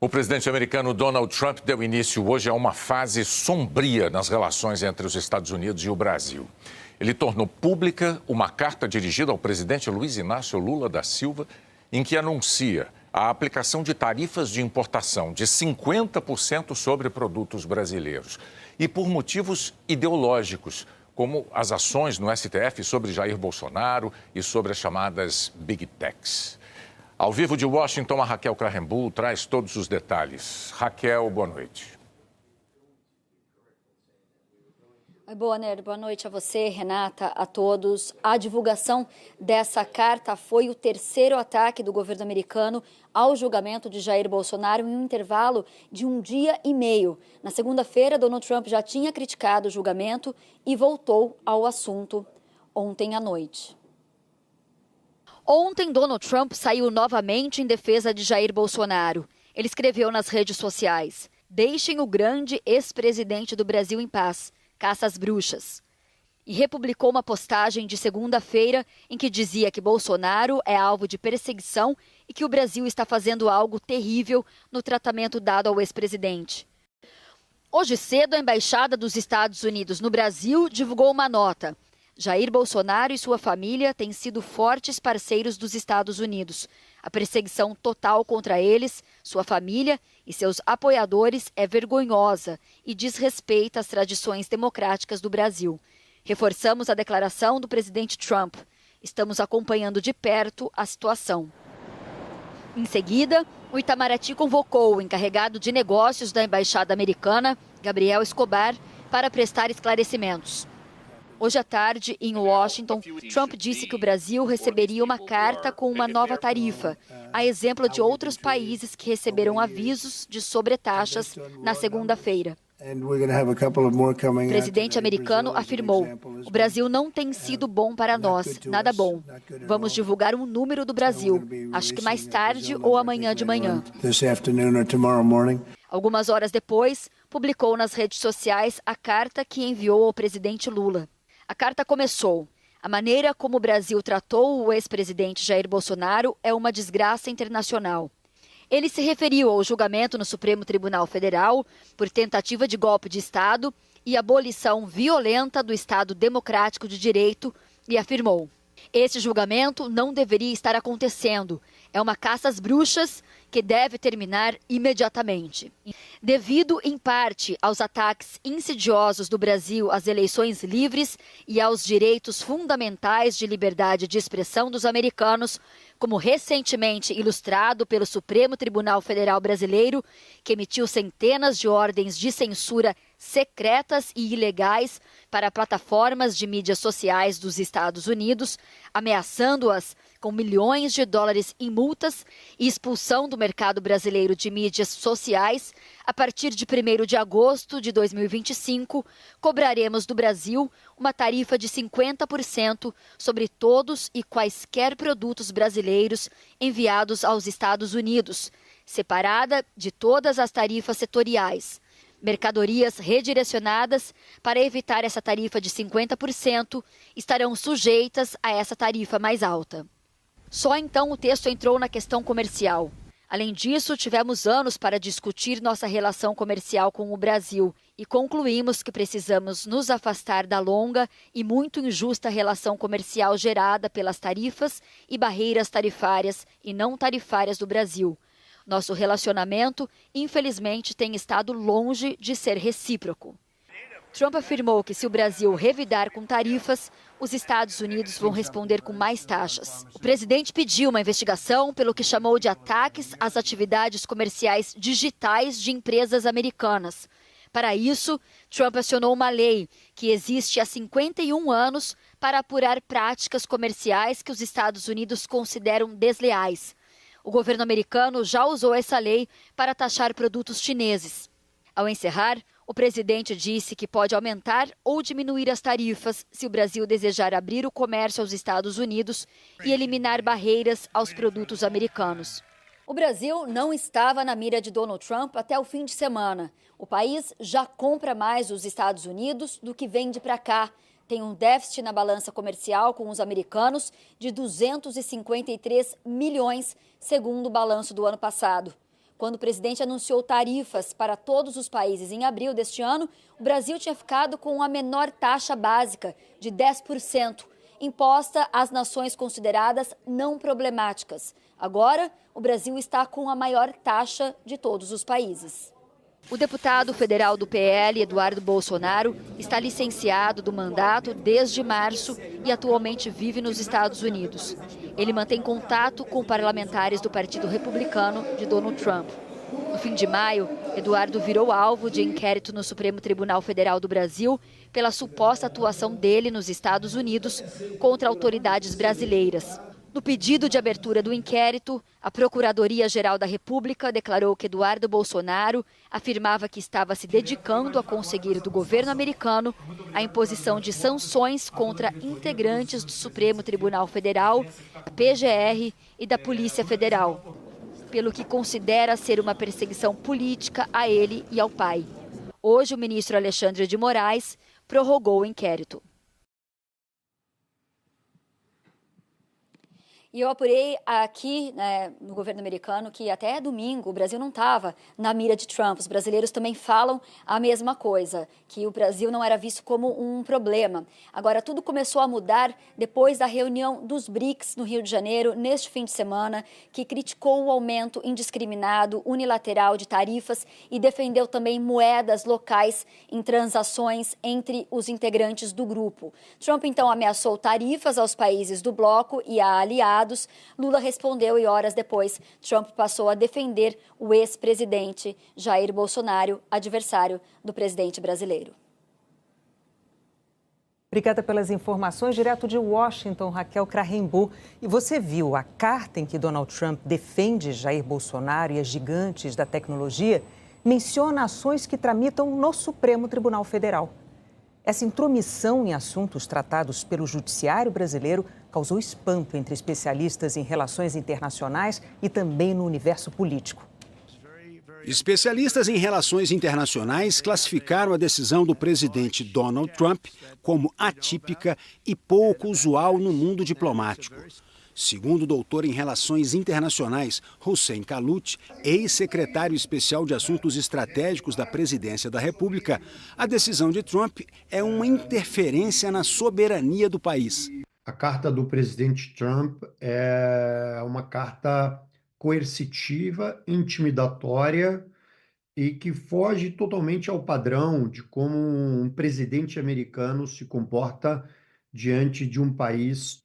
O presidente americano Donald Trump deu início hoje a uma fase sombria nas relações entre os Estados Unidos e o Brasil. Ele tornou pública uma carta dirigida ao presidente Luiz Inácio Lula da Silva, em que anuncia a aplicação de tarifas de importação de 50% sobre produtos brasileiros. E por motivos ideológicos, como as ações no STF sobre Jair Bolsonaro e sobre as chamadas Big Techs. Ao vivo de Washington, a Raquel Krahenbuhl traz todos os detalhes. Raquel, boa noite. Boa noite a você, Renata, a todos. A divulgação dessa carta foi o terceiro ataque do governo americano ao julgamento de Jair Bolsonaro em um intervalo de 1 dia e meio. Na segunda-feira, Donald Trump já tinha criticado o julgamento e voltou ao assunto ontem à noite. Ontem, Donald Trump saiu novamente em defesa de Jair Bolsonaro. Ele escreveu nas redes sociais: "Deixem o grande ex-presidente do Brasil em paz, caça às bruxas." E republicou uma postagem de segunda-feira em que dizia que Bolsonaro é alvo de perseguição e que o Brasil está fazendo algo terrível no tratamento dado ao ex-presidente. Hoje cedo, a Embaixada dos Estados Unidos no Brasil divulgou uma nota. Jair Bolsonaro e sua família têm sido fortes parceiros dos Estados Unidos. A perseguição total contra eles, sua família e seus apoiadores é vergonhosa e desrespeita as tradições democráticas do Brasil. Reforçamos a declaração do presidente Trump. Estamos acompanhando de perto a situação. Em seguida, o Itamaraty convocou o encarregado de negócios da Embaixada Americana, Gabriel Escobar, para prestar esclarecimentos. Hoje à tarde, em Washington, Trump disse que o Brasil receberia uma carta com uma nova tarifa, a exemplo de outros países que receberam avisos de sobretaxas na segunda-feira. O presidente americano afirmou: "O Brasil não tem sido bom para nós, nada bom. Vamos divulgar um número do Brasil, acho que mais tarde ou amanhã de manhã." Algumas horas depois, publicou nas redes sociais a carta que enviou ao presidente Lula. A carta começou: "A maneira como o Brasil tratou o ex-presidente Jair Bolsonaro é uma desgraça internacional." Ele se referiu ao julgamento no Supremo Tribunal Federal por tentativa de golpe de Estado e abolição violenta do Estado Democrático de Direito e afirmou: "Esse julgamento não deveria estar acontecendo. É uma caça às bruxas que deve terminar imediatamente." Devido, em parte, aos ataques insidiosos do Brasil às eleições livres e aos direitos fundamentais de liberdade de expressão dos americanos, como recentemente ilustrado pelo Supremo Tribunal Federal Brasileiro, que emitiu centenas de ordens de censura secretas e ilegais para plataformas de mídias sociais dos Estados Unidos, ameaçando-as com milhões de dólares em multas e expulsão do mercado brasileiro de mídias sociais, a partir de 1º de agosto de 2025, cobraremos do Brasil uma tarifa de 50% sobre todos e quaisquer produtos brasileiros enviados aos Estados Unidos, separada de todas as tarifas setoriais. Mercadorias redirecionadas para evitar essa tarifa de 50% estarão sujeitas a essa tarifa mais alta. Só então o texto entrou na questão comercial. Além disso, tivemos anos para discutir nossa relação comercial com o Brasil e concluímos que precisamos nos afastar da longa e muito injusta relação comercial gerada pelas tarifas e barreiras tarifárias e não tarifárias do Brasil. Nosso relacionamento, infelizmente, tem estado longe de ser recíproco. Trump afirmou que se o Brasil revidar com tarifas, os Estados Unidos vão responder com mais taxas. O presidente pediu uma investigação pelo que chamou de ataques às atividades comerciais digitais de empresas americanas. Para isso, Trump acionou uma lei que existe há 51 anos para apurar práticas comerciais que os Estados Unidos consideram desleais. O governo americano já usou essa lei para taxar produtos chineses. Ao encerrar, o presidente disse que pode aumentar ou diminuir as tarifas se o Brasil desejar abrir o comércio aos Estados Unidos e eliminar barreiras aos produtos americanos. O Brasil não estava na mira de Donald Trump até o fim de semana. O país já compra mais dos Estados Unidos do que vende para cá. Tem um déficit na balança comercial com os americanos de 253 milhões, segundo o balanço do ano passado. Quando o presidente anunciou tarifas para todos os países em abril deste ano, o Brasil tinha ficado com a menor taxa básica, de 10%, imposta às nações consideradas não problemáticas. Agora, o Brasil está com a maior taxa de todos os países. O deputado federal do PL, Eduardo Bolsonaro, está licenciado do mandato desde março e atualmente vive nos Estados Unidos. Ele mantém contato com parlamentares do Partido Republicano de Donald Trump. No fim de maio, Eduardo virou alvo de inquérito no Supremo Tribunal Federal do Brasil pela suposta atuação dele nos Estados Unidos contra autoridades brasileiras. No pedido de abertura do inquérito, a Procuradoria-Geral da República declarou que Eduardo Bolsonaro afirmava que estava se dedicando a conseguir do governo americano a imposição de sanções contra integrantes do Supremo Tribunal Federal, da PGR e da Polícia Federal, pelo que considera ser uma perseguição política a ele e ao pai. Hoje, o ministro Alexandre de Moraes prorrogou o inquérito. E eu apurei aqui, no governo americano, que até domingo o Brasil não estava na mira de Trump. Os brasileiros também falam a mesma coisa, que o Brasil não era visto como um problema. Agora, tudo começou a mudar depois da reunião dos BRICS no Rio de Janeiro, neste fim de semana, que criticou o aumento indiscriminado, unilateral de tarifas e defendeu também moedas locais em transações entre os integrantes do grupo. Trump, então, ameaçou tarifas aos países do bloco e a aliados. Lula respondeu e horas depois, Trump passou a defender o ex-presidente Jair Bolsonaro, adversário do presidente brasileiro. Obrigada pelas informações. Direto de Washington, Raquel Krahenbu. E você viu a carta em que Donald Trump defende Jair Bolsonaro e as gigantes da tecnologia? Menciona ações que tramitam no Supremo Tribunal Federal. Essa intromissão em assuntos tratados pelo judiciário brasileiro causou espanto entre especialistas em relações internacionais e também no universo político. Especialistas em relações internacionais classificaram a decisão do presidente Donald Trump como atípica e pouco usual no mundo diplomático. Segundo o doutor em Relações Internacionais Hussein Kalut, ex-secretário especial de Assuntos Estratégicos da Presidência da República, a decisão de Trump é uma interferência na soberania do país. A carta do presidente Trump é uma carta coercitiva, intimidatória e que foge totalmente ao padrão de como um presidente americano se comporta diante de um país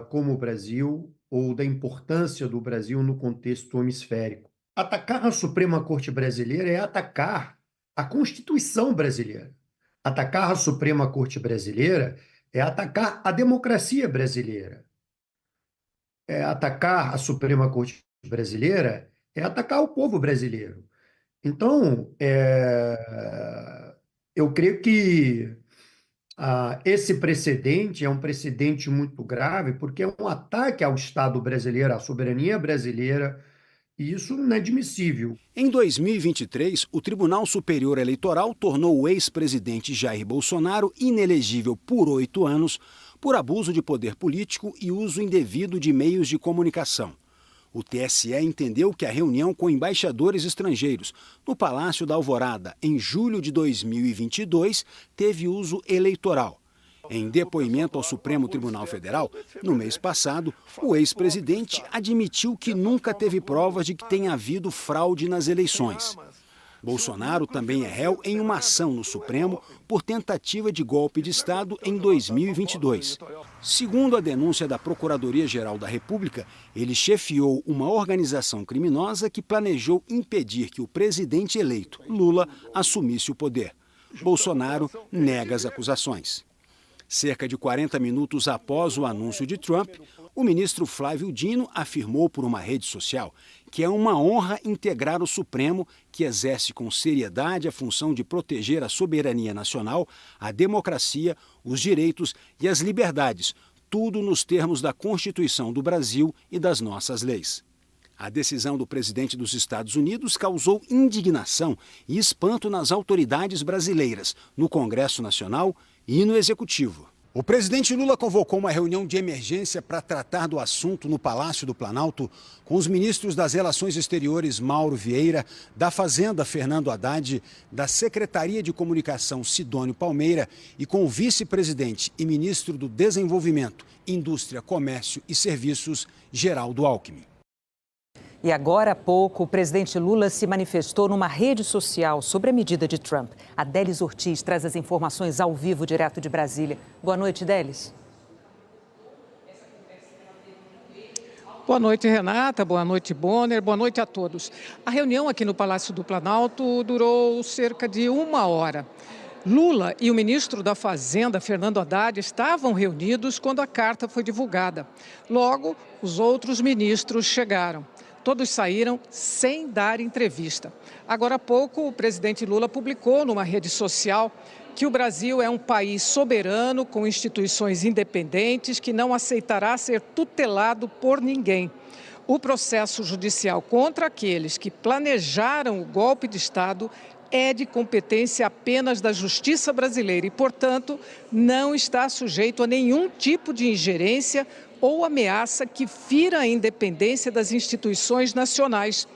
como o Brasil, ou da importância do Brasil no contexto hemisférico. Atacar a Suprema Corte Brasileira é atacar a Constituição brasileira. Atacar a Suprema Corte Brasileira é atacar a democracia brasileira. Atacar a Suprema Corte Brasileira é atacar o povo brasileiro. Então, eu creio que esse precedente é um precedente muito grave, porque é um ataque ao Estado brasileiro, à soberania brasileira, e isso é inadmissível. Em 2023, o Tribunal Superior Eleitoral tornou o ex-presidente Jair Bolsonaro inelegível por 8 anos por abuso de poder político e uso indevido de meios de comunicação. O TSE entendeu que a reunião com embaixadores estrangeiros no Palácio da Alvorada, em julho de 2022, teve uso eleitoral. Em depoimento ao Supremo Tribunal Federal, no mês passado, o ex-presidente admitiu que nunca teve provas de que tenha havido fraude nas eleições. Bolsonaro também é réu em uma ação no Supremo por tentativa de golpe de Estado em 2022. Segundo a denúncia da Procuradoria-Geral da República, ele chefiou uma organização criminosa que planejou impedir que o presidente eleito, Lula, assumisse o poder. Bolsonaro nega as acusações. Cerca de 40 minutos após o anúncio de Trump, o ministro Flávio Dino afirmou por uma rede social que é uma honra integrar o Supremo, que exerce com seriedade a função de proteger a soberania nacional, a democracia, os direitos e as liberdades, tudo nos termos da Constituição do Brasil e das nossas leis. A decisão do presidente dos Estados Unidos causou indignação e espanto nas autoridades brasileiras, no Congresso Nacional e no Executivo. O presidente Lula convocou uma reunião de emergência para tratar do assunto no Palácio do Planalto com os ministros das Relações Exteriores, Mauro Vieira, da Fazenda, Fernando Haddad, da Secretaria de Comunicação, Sidônio Palmeira, e com o vice-presidente e ministro do Desenvolvimento, Indústria, Comércio e Serviços, Geraldo Alckmin. E agora há pouco, o presidente Lula se manifestou numa rede social sobre a medida de Trump. A Délis Ortiz traz as informações ao vivo, direto de Brasília. Boa noite, Délis. Boa noite, Renata. Boa noite, Bonner. Boa noite a todos. A reunião aqui no Palácio do Planalto durou cerca de 1 hora. Lula e o ministro da Fazenda, Fernando Haddad, estavam reunidos quando a carta foi divulgada. Logo, os outros ministros chegaram. Todos saíram sem dar entrevista. Agora há pouco, o presidente Lula publicou numa rede social que o Brasil é um país soberano, com instituições independentes, que não aceitará ser tutelado por ninguém. O processo judicial contra aqueles que planejaram o golpe de Estado é de competência apenas da Justiça brasileira e, portanto, não está sujeito a nenhum tipo de ingerência ou ameaça que fira a independência das instituições nacionais.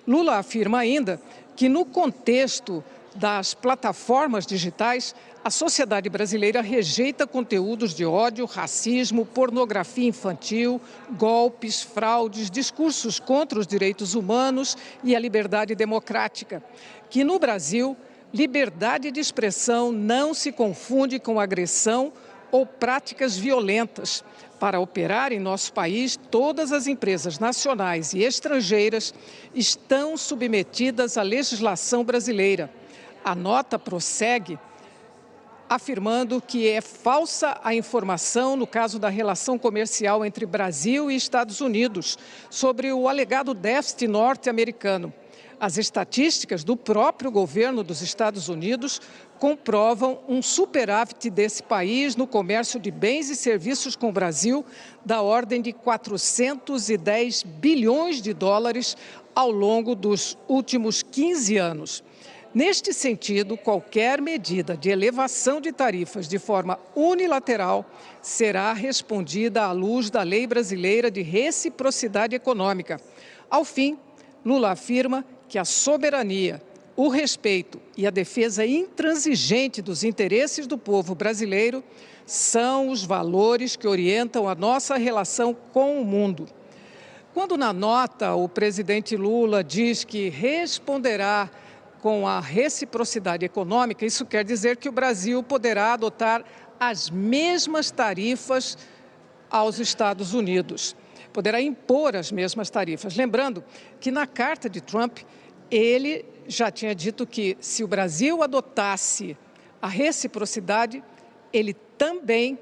Lula afirma ainda que, no contexto das plataformas digitais, a sociedade brasileira rejeita conteúdos de ódio, racismo, pornografia infantil, golpes, fraudes, discursos contra os direitos humanos e a liberdade democrática. Que no Brasil, liberdade de expressão não se confunde com agressão ou práticas violentas. Para operar em nosso país, todas as empresas nacionais e estrangeiras estão submetidas à legislação brasileira. A nota prossegue afirmando que é falsa a informação no caso da relação comercial entre Brasil e Estados Unidos sobre o alegado déficit norte-americano. As estatísticas do próprio governo dos Estados Unidos comprovam um superávit desse país no comércio de bens e serviços com o Brasil da ordem de 410 bilhões de dólares ao longo dos últimos 15 anos. Neste sentido, qualquer medida de elevação de tarifas de forma unilateral será respondida à luz da Lei Brasileira de Reciprocidade Econômica. Ao fim, Lula afirma que a soberania, o respeito e a defesa intransigente dos interesses do povo brasileiro são os valores que orientam a nossa relação com o mundo. Quando na nota o presidente Lula diz que responderá com a reciprocidade econômica, isso quer dizer que o Brasil poderá adotar as mesmas tarifas aos Estados Unidos. Poderá impor as mesmas tarifas. Lembrando que na carta de Trump, ele já tinha dito que se o Brasil adotasse a reciprocidade, ele também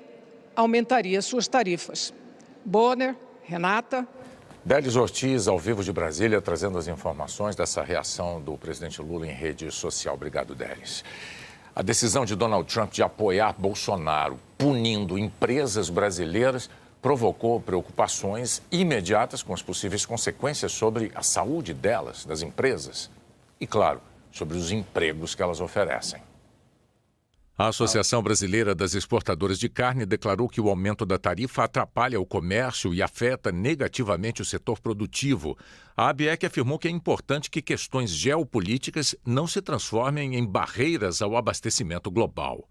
aumentaria suas tarifas. Bonner, Renata. Délis Ortiz, ao vivo de Brasília, trazendo as informações dessa reação do presidente Lula em rede social. Obrigado, Délis. A decisão de Donald Trump de apoiar Bolsonaro, punindo empresas brasileiras, provocou preocupações imediatas com as possíveis consequências sobre a saúde delas, das empresas, e, claro, sobre os empregos que elas oferecem. A Associação Brasileira das Exportadoras de Carne declarou que o aumento da tarifa atrapalha o comércio e afeta negativamente o setor produtivo. A ABEC afirmou que é importante que questões geopolíticas não se transformem em barreiras ao abastecimento global.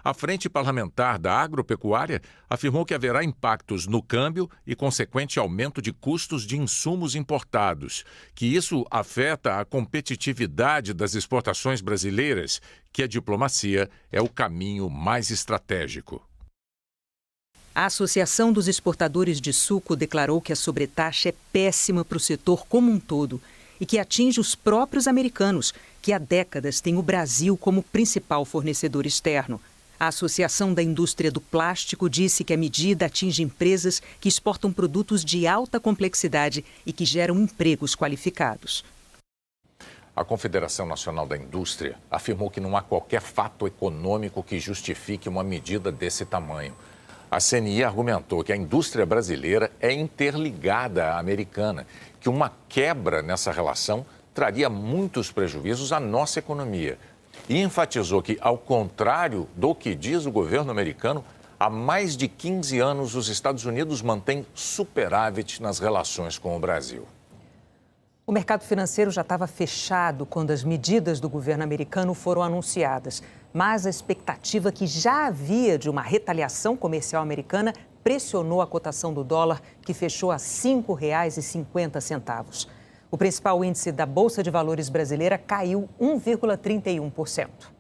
A Frente Parlamentar da Agropecuária afirmou que haverá impactos no câmbio e consequente aumento de custos de insumos importados, que isso afeta a competitividade das exportações brasileiras, que a diplomacia é o caminho mais estratégico. A Associação dos Exportadores de Suco declarou que a sobretaxa é péssima para o setor como um todo e que atinge os próprios americanos, que há décadas têm o Brasil como principal fornecedor externo. A Associação da Indústria do Plástico disse que a medida atinge empresas que exportam produtos de alta complexidade e que geram empregos qualificados. A Confederação Nacional da Indústria afirmou que não há qualquer fato econômico que justifique uma medida desse tamanho. A CNI argumentou que a indústria brasileira é interligada à americana, que uma quebra nessa relação traria muitos prejuízos à nossa economia. E enfatizou que, ao contrário do que diz o governo americano, Há mais de 15 anos, os Estados Unidos mantêm superávit nas relações com o Brasil. O mercado financeiro já estava fechado quando as medidas do governo americano foram anunciadas. Mas a expectativa que já havia de uma retaliação comercial americana pressionou a cotação do dólar, que fechou a R$ 5,50. O principal índice da Bolsa de Valores brasileira caiu 1,31%.